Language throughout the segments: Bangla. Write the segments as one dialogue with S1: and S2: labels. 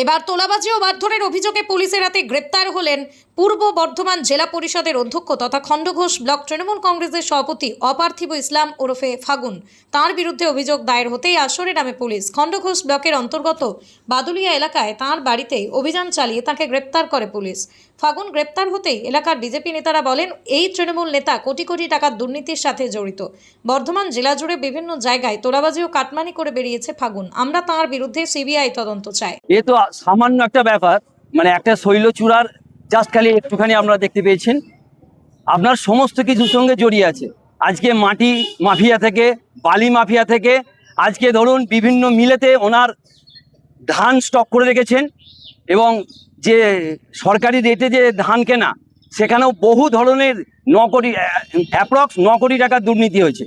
S1: এবার তোলাবাজি ও মারধরের অভিযোগে পুলিশের হাতে গ্রেপ্তার হলেন পূর্ব বর্ধমান জেলা পরিষদের অধ্যক্ষ তথা খণ্ডঘোষ ব্লক তৃণমূল কংগ্রেসের সভাপতি অপার্থিব ইসলাম ওরফে ফাগুন। তার বিরুদ্ধে অভিযোগ দায়ের হতেই আসরে নামে পুলিশ। খণ্ডঘোষ ব্লকের অন্তর্গত বাদুলিয়া এলাকায় তাঁর বাড়িতে অভিযান চালিয়ে তাকে গ্রেপ্তার করে পুলিশ। ফাগুন গ্রেপ্তার হতেই এলাকার বিজেপি নেতারা বলেন, এই তৃণমূল নেতা কোটি কোটি টাকার দুর্নীতির সাথে জড়িত। বর্ধমান জেলা জুড়ে বিভিন্ন জায়গায় তোলাবাজি ও কাটমানি করে বেরিয়েছে ফাগুন। আমরা তাঁর বিরুদ্ধে সিবিআই তদন্ত চাই।
S2: এ তো সামান্য একটা ব্যাপার, মানে একটা শৈলচূড়ার জাস্ট খালি একটুখানি আপনারা দেখতে পেয়েছেন। আপনার সমস্ত কিছুর সঙ্গে জড়িয়ে আছে। আজকে মাটি মাফিয়া থেকে, বালি মাফিয়া থেকে, আজকে ধরুন বিভিন্ন মিলেতে ওনার ধান স্টক করে রেখেছেন, এবং যে সরকারি রেটে যে ধান কেনা সেখানেও বহু ধরনের অ্যাপ্রক্স 9 কোটি টাকার দুর্নীতি হয়েছে।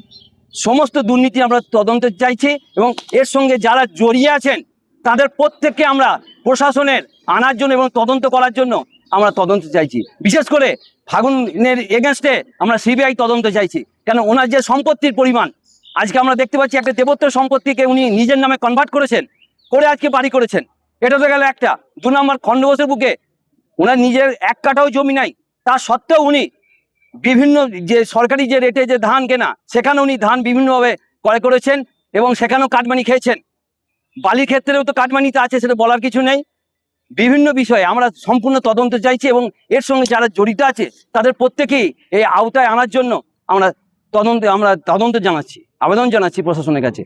S2: সমস্ত দুর্নীতি আমরা তদন্ত চাইছি, এবং এর সঙ্গে যারা জড়িয়ে আছেন তাদের প্রত্যেককে আমরা প্রশাসনের আনার জন্য এবং তদন্ত করার জন্য আমরা তদন্ত চাইছি। বিশেষ করে ফাগুনের এগেনস্টে আমরা সিবিআই তদন্ত চাইছি, কেন ওনার যে সম্পত্তির পরিমাণ আজকে আমরা দেখতে পাচ্ছি, একটা দেবত্ব সম্পত্তিকে উনি নিজের নামে কনভার্ট করেছেন, করে আজকে বাড়ি করেছেন। এটা তো গেল একটা। 2 নম্বর, খণ্ডঘোষের বুকে ওনার নিজের 1 কাঠাও জমি নাই, তা সত্ত্বেও উনি বিভিন্ন যে সরকারি যে রেটে যে ধান কেনা সেখানে উনি ধান বিভিন্নভাবে ক্রয় করেছেন, এবং সেখানেও কাটমানি খেয়েছেন। বালির ক্ষেত্রেও তো কাটমানিতে আছে, সেটা বলার কিছু নেই। বিভিন্ন বিষয়ে আমরা সম্পূর্ণ তদন্ত চাইছি, এবং এর সঙ্গে যারা জড়িত আছে তাদের প্রত্যেকেই এই আওতায় আনার জন্য আমরা তদন্ত জানাচ্ছি, আবেদন জানাচ্ছি প্রশাসনের কাছে।